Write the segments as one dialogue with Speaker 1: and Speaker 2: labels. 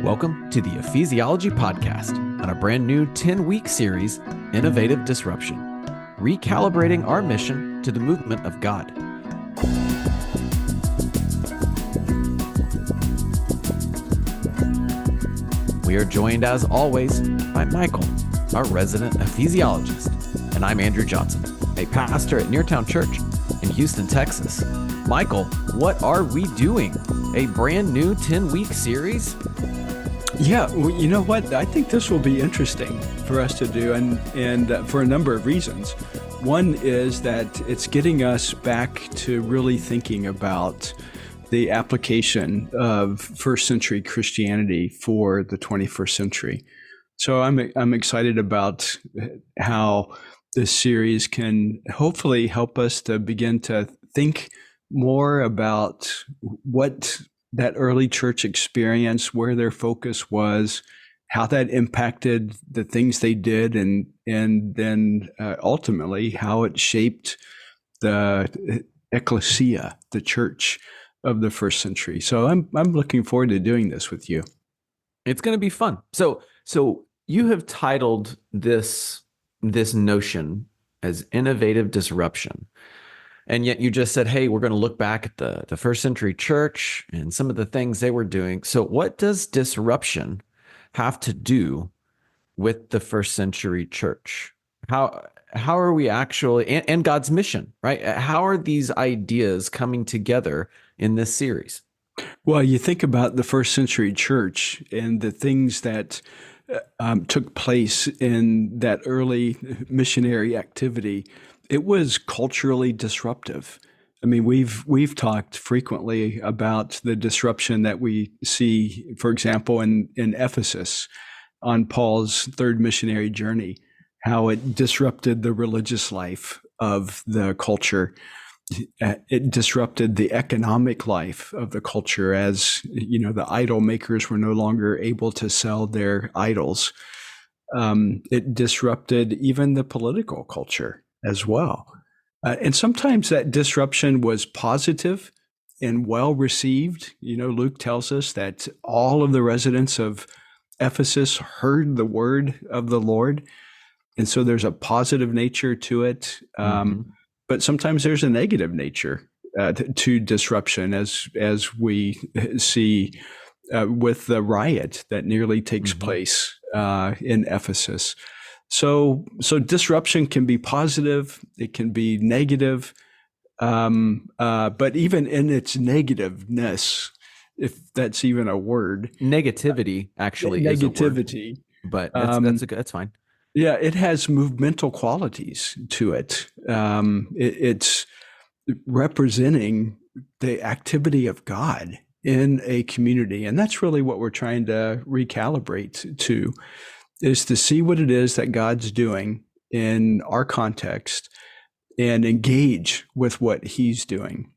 Speaker 1: Welcome to the Ephesiology Podcast on a brand new 10-week series, Innovative Disruption, recalibrating our mission to the movement of God. We are joined as always by Michael, our resident ephesiologist, and I'm Andrew Johnson, a pastor at Neartown Church in Houston, Texas. Michael, what are we doing? A brand new 10-week series?
Speaker 2: Yeah, well, you know what? I think this will be interesting for us to do, and for a number of reasons. One is that it's getting us back to really thinking about the application of first century Christianity for the 21st century. So I'm excited about how this series can hopefully help us to begin to think more about what that early church experience, where their focus was, how that impacted the things they did, and then ultimately how it shaped the ecclesia, the church of the first century. So I'm looking forward to doing this with you.
Speaker 1: It's going to be fun. So you have titled this notion as innovative disruption. And yet you just said, hey, we're going to look back at the first century church and some of the things they were doing. So what does disruption have to do with the first century church? How are we actually, and God's mission, right? How are these ideas coming together in this series?
Speaker 2: Well, you think about the first century church and the things that took place in that early missionary activity. It was culturally disruptive. I mean, we've talked frequently about the disruption that we see, for example, in Ephesus on Paul's third missionary journey, how it disrupted the religious life of the culture. It disrupted the economic life of the culture, as the idol makers were no longer able to sell their idols. It disrupted even the political culture as well. And sometimes that disruption was positive and well received. Luke tells us that all of the residents of Ephesus heard the word of the Lord. And so there's a positive nature to it. But sometimes there's a negative nature to disruption, as we see with the riot that nearly takes place in Ephesus. So disruption can be positive, it can be negative, but even in its negativeness, if that's even a word,
Speaker 1: negativity actually is a word, but that's fine.
Speaker 2: Yeah, it has movemental qualities to it. It's representing the activity of God in a community, and that's really what we're trying to recalibrate to. Is to see what it is that God's doing in our context and engage with what he's doing.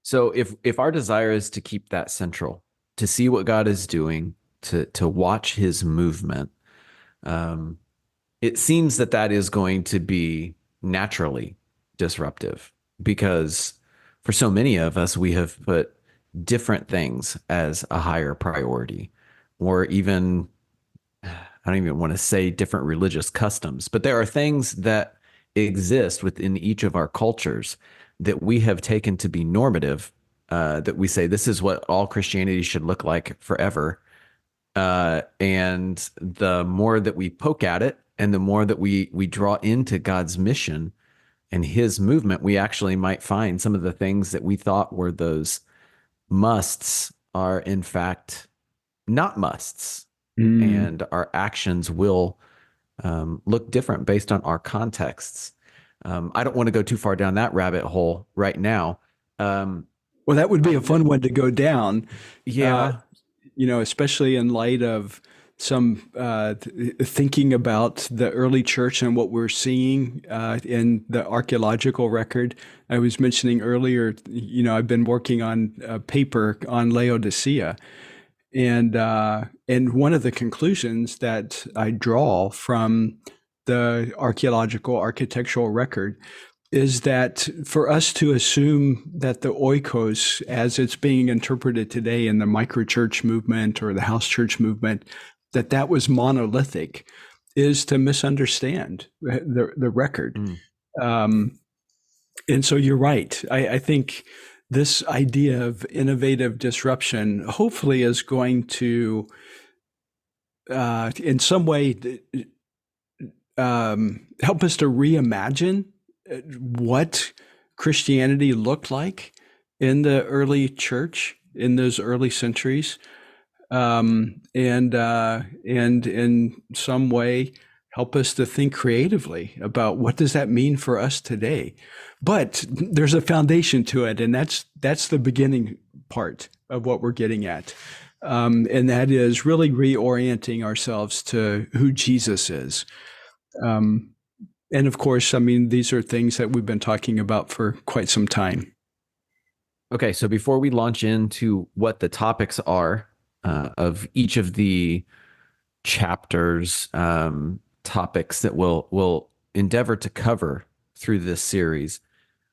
Speaker 1: So if our desire is to keep that central, to see what God is doing, to watch his movement, it seems that is going to be naturally disruptive, because for so many of us, we have put different things as a higher priority. Or even, I don't even want to say different religious customs, but there are things that exist within each of our cultures that we have taken to be normative, that we say this is what all Christianity should look like forever. And the more that we poke at it and the more that we draw into God's mission and his movement, we actually might find some of the things that we thought were those musts are in fact not musts, and our actions will look different based on our contexts. I don't want to go too far down that rabbit hole right now.
Speaker 2: Well, that would be a fun one to go down.
Speaker 1: Yeah.
Speaker 2: Especially in light of some thinking about the early church and what we're seeing in the archaeological record. I was mentioning earlier, I've been working on a paper on Laodicea. And one of the conclusions that I draw from the archaeological architectural record is that for us to assume that the oikos, as it's being interpreted today in the microchurch movement or the house church movement, that was monolithic, is to misunderstand the record. And so you're right. I think this idea of innovative disruption hopefully is going to, in some way, help us to reimagine what Christianity looked like in the early church in those early centuries, and in some way help us to think creatively about what does that mean for us today. But there's a foundation to it, and that's the beginning part of what we're getting at, and that is really reorienting ourselves to who Jesus is. And of course, I mean, these are things that we've been talking about for quite some time.
Speaker 1: Okay, so before we launch into what the topics are of each of the chapters, topics that we'll endeavor to cover through this series,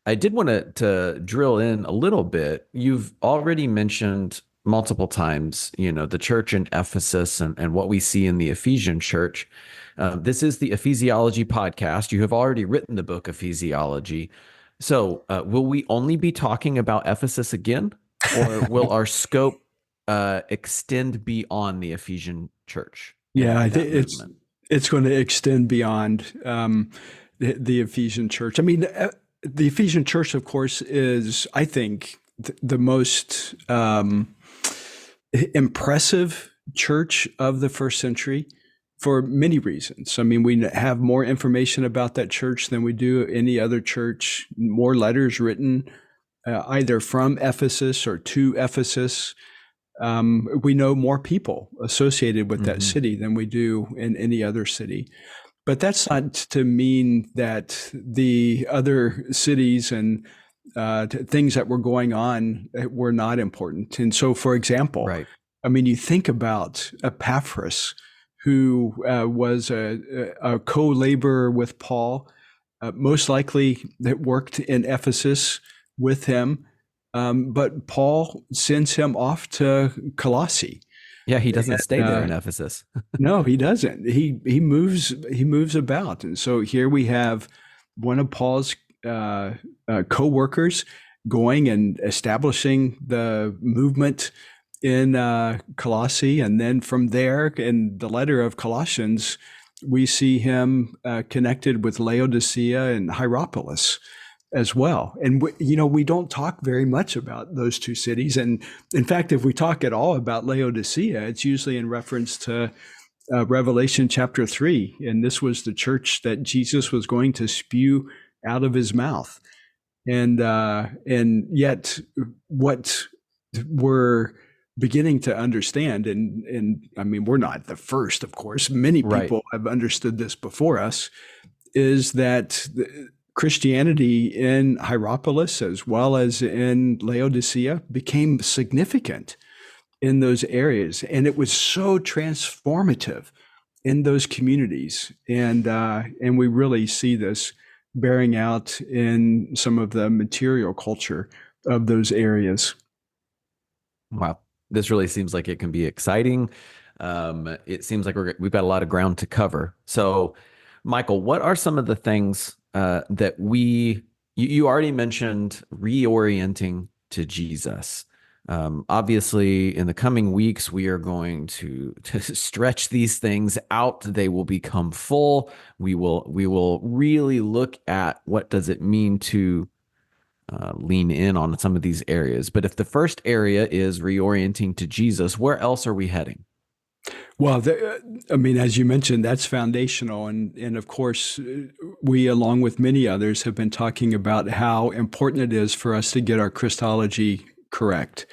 Speaker 1: I did want to drill in a little bit. You've already mentioned multiple times, the church in Ephesus and what we see in the Ephesian church. This is the Ephesiology Podcast. You have already written the book Ephesiology. So will we only be talking about Ephesus again, or will our scope extend beyond the Ephesian church?
Speaker 2: Yeah, I think it's going to extend beyond the Ephesian church. I mean, the Ephesian church, of course, is, I think, the most impressive church of the first century for many reasons. I mean, we have more information about that church than we do any other church, more letters written either from Ephesus or to Ephesus. We know more people associated with that city than we do in any other city. But that's not to mean that the other cities and things that were going on were not important. And so, for example,
Speaker 1: right.
Speaker 2: I mean, you think about Epaphras, who was a co-laborer with Paul, most likely that worked in Ephesus with him. But Paul sends him off to Colossae.
Speaker 1: Yeah, he doesn't stay there in Ephesus.
Speaker 2: No, he doesn't. He moves about. And so here we have one of Paul's co-workers going and establishing the movement in Colossae. And then from there, in the letter of Colossians, we see him connected with Laodicea and Hierapolis as well. And we don't talk very much about those two cities. And in fact, if we talk at all about Laodicea, it's usually in reference to Revelation chapter 3. And this was the church that Jesus was going to spew out of his mouth. And yet what we're beginning to understand, and I mean, we're not the first, of course, many people have understood this before us, is that Christianity in Hierapolis as well as in Laodicea became significant in those areas. And it was so transformative in those communities. And we really see this bearing out in some of the material culture of those areas.
Speaker 1: Wow. This really seems like it can be exciting. It seems like we've got a lot of ground to cover. So, Michael, what are some of the things that you already mentioned reorienting to Jesus? Obviously, in the coming weeks, we are going to stretch these things out. They will become full. We will really look at what does it mean to lean in on some of these areas. But if the first area is reorienting to Jesus, where else are we heading?
Speaker 2: Well, I mean, as you mentioned, that's foundational. And of course, we, along with many others, have been talking about how important it is for us to get our Christology correct,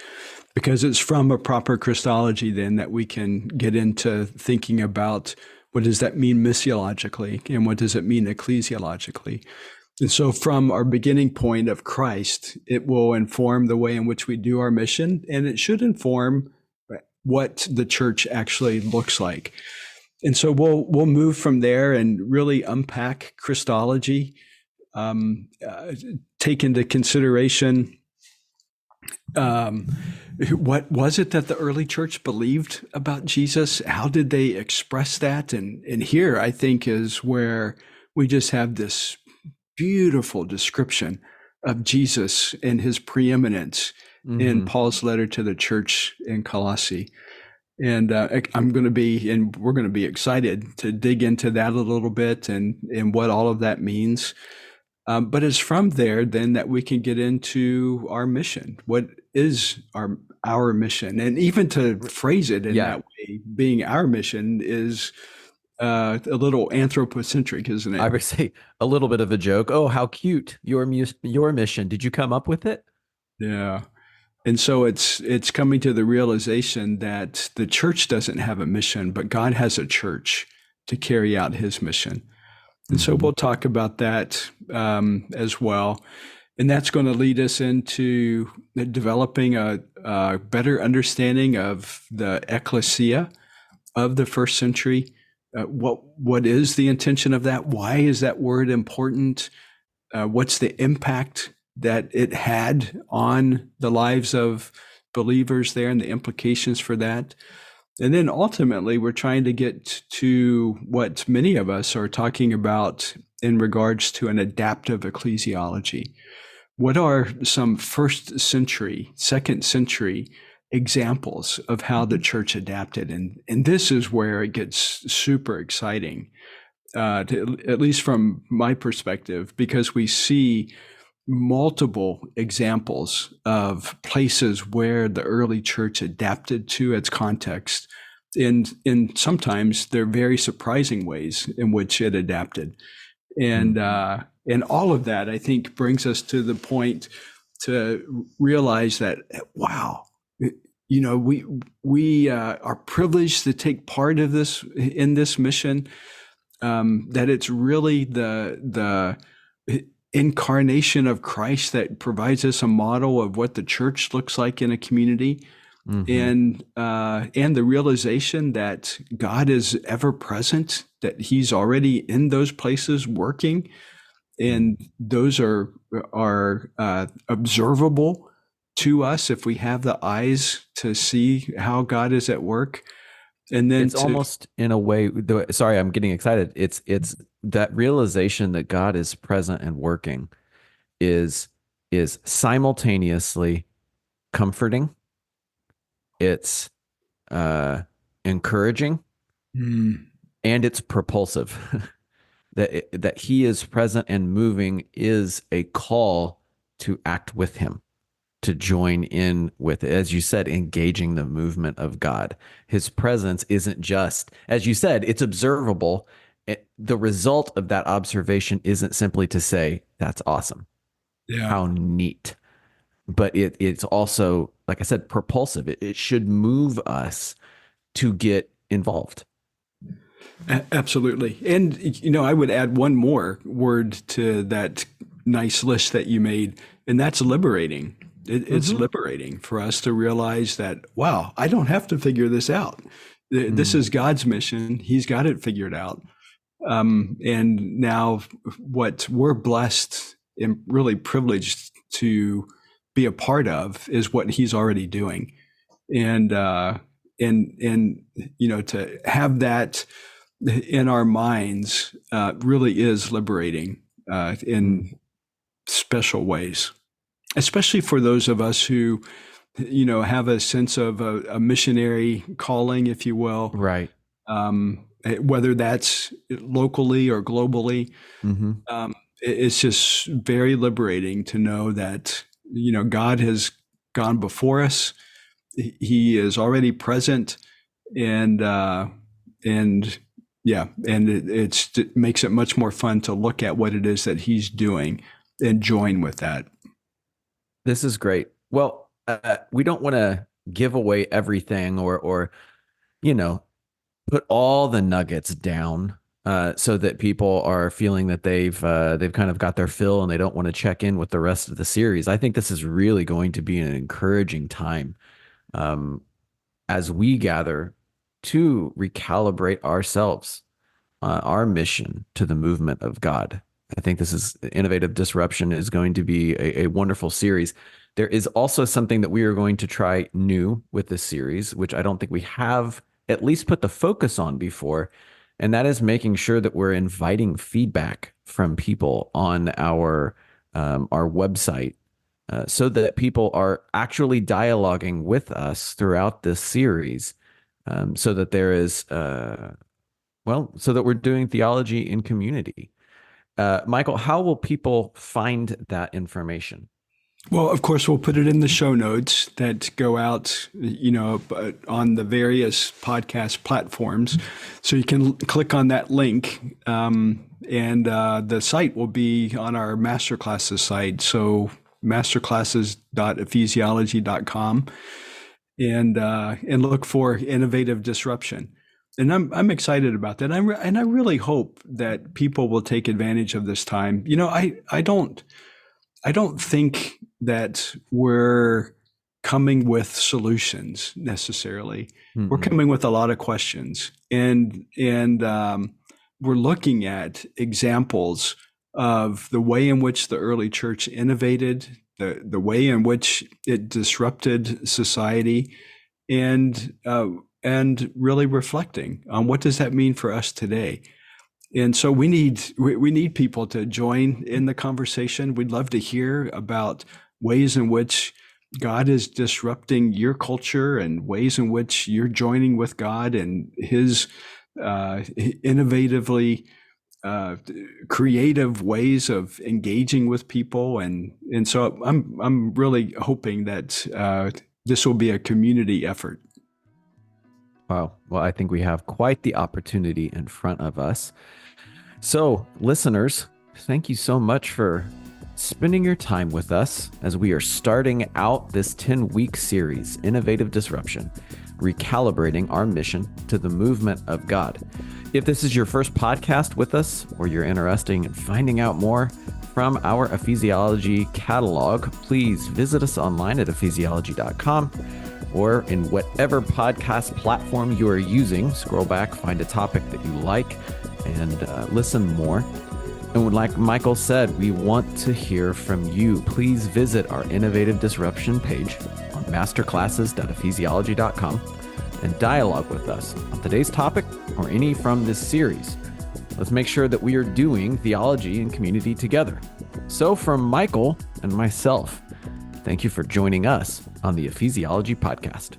Speaker 2: because it's from a proper Christology then that we can get into thinking about what does that mean missiologically and what does it mean ecclesiologically. And so from our beginning point of Christ, it will inform the way in which we do our mission, and it should inform what the church actually looks like. And so we'll move from there and really unpack Christology take into consideration um, what was it that the early church believed about Jesus? How did they express that? And here, I think, is where we just have this beautiful description of Jesus and his preeminence in
Speaker 1: Mm-hmm.
Speaker 2: Paul's letter to the church in Colossae. And I'm going to be, and we're going to be excited to dig into that a little bit and what all of that means. But it's from there then that we can get into our mission. What is our mission? And even to phrase it in
Speaker 1: Yeah.
Speaker 2: that way, being our mission is a little anthropocentric, isn't
Speaker 1: I
Speaker 2: it?
Speaker 1: would say a little bit of a joke. Oh, how cute. Your mission. Did you come up with it?
Speaker 2: Yeah. And so it's coming to the realization that the church doesn't have a mission, but God has a church to carry out his mission. And so
Speaker 1: Mm-hmm.
Speaker 2: we'll talk about that as well. And that's going to lead us into developing a better understanding of the ecclesia of the first century. What is the intention of that? Why is that word important? What's the impact that it had on the lives of believers there and the implications for that? And then ultimately, we're trying to get to what many of us are talking about in regards to an adaptive ecclesiology. What are some first century, second century examples of how the church adapted? And this is where it gets super exciting, at least from my perspective, because we see multiple examples of places where the early church adapted to its context. And sometimes they're very surprising ways in which it adapted. And all of that, I think, brings us to the point to realize that, wow, we are privileged to take part of this in this mission. That it's really the incarnation of Christ that provides us a model of what the church looks like in a community,
Speaker 1: Mm-hmm.
Speaker 2: and the realization that God is ever present, that He's already in those places working, and those are observable to us if we have the eyes to see how God is at work. And then
Speaker 1: It's almost in a way, sorry, I'm getting excited. It's that realization that God is present and working is is simultaneously comforting, it's uh encouraging,
Speaker 2: Mm,
Speaker 1: and it's propulsive. That he is present and moving is a call to act with him, to join in with, as you said, engaging the movement of God. His presence isn't just, as you said, it's observable. The result of that observation isn't simply to say, that's awesome,
Speaker 2: yeah.
Speaker 1: how neat, but it's also, like I said, propulsive. It should move us to get involved.
Speaker 2: Absolutely. And, I would add one more word to that nice list that you made, and that's liberating. It's
Speaker 1: Mm-hmm.
Speaker 2: liberating for us to realize that, wow, I don't have to figure this out. This is
Speaker 1: Mm.
Speaker 2: God's mission. He's got it figured out. And now what we're blessed and really privileged to be a part of is what He's already doing. And, to have that in our minds really is liberating
Speaker 1: Mm.
Speaker 2: in special ways, especially for those of us who, have a sense of a missionary calling, if you will,
Speaker 1: Right.
Speaker 2: whether that's locally or globally.
Speaker 1: Mm-hmm.
Speaker 2: It's just very liberating to know that, God has gone before us. He is already present, and and yeah, and it makes it much more fun to look at what it is that He's doing and join with that.
Speaker 1: This is great. Well, we don't want to give away everything or you know put all the nuggets down, so that people are feeling that they've kind of got their fill and they don't want to check in with the rest of the series. I think this is really going to be an encouraging time, um, as we gather to recalibrate ourselves, our mission to the movement of God. I think this is innovative disruption is going to be a wonderful series. There is also something that we are going to try new with this series, which I don't think we have at least put the focus on before. And that is making sure that we're inviting feedback from people on our website, so that people are actually dialoguing with us throughout this series, so that there is, so that we're doing theology in community. Michael, how will people find that information?
Speaker 2: Well, of course, we'll put it in the show notes that go out, on the various podcast platforms. So you can click on that link, and the site will be on our masterclasses site. So masterclasses.ephesiology.com, and look for innovative disruption. And I'm excited about that. And I really hope that people will take advantage of this time. I don't think that we're coming with solutions necessarily. Mm-hmm. We're coming with a lot of questions, and we're looking at examples of the way in which the early church innovated, the way in which it disrupted society, and really reflecting on what does that mean for us today. And so we need people to join in the conversation. We'd love to hear about ways in which God is disrupting your culture and ways in which you're joining with God and his innovatively creative ways of engaging with people. And so I'm really hoping that this will be a community effort.
Speaker 1: Wow. Well, I think we have quite the opportunity in front of us. So, listeners, thank you so much for spending your time with us as we are starting out this 10-week series, Innovative Disruption, recalibrating our mission to the movement of God. If this is your first podcast with us, or you're interested in finding out more from our Ephesiology catalog, please visit us online at ephesiology.com, or in whatever podcast platform you are using. Scroll back, find a topic that you like, and listen more. And like Michael said, we want to hear from you. Please visit our Innovative Disruption page on masterclasses.ephesiology.com and dialogue with us on today's topic or any from this series. Let's make sure that we are doing theology and community together. So from Michael and myself, thank you for joining us on the Ephesiology Podcast.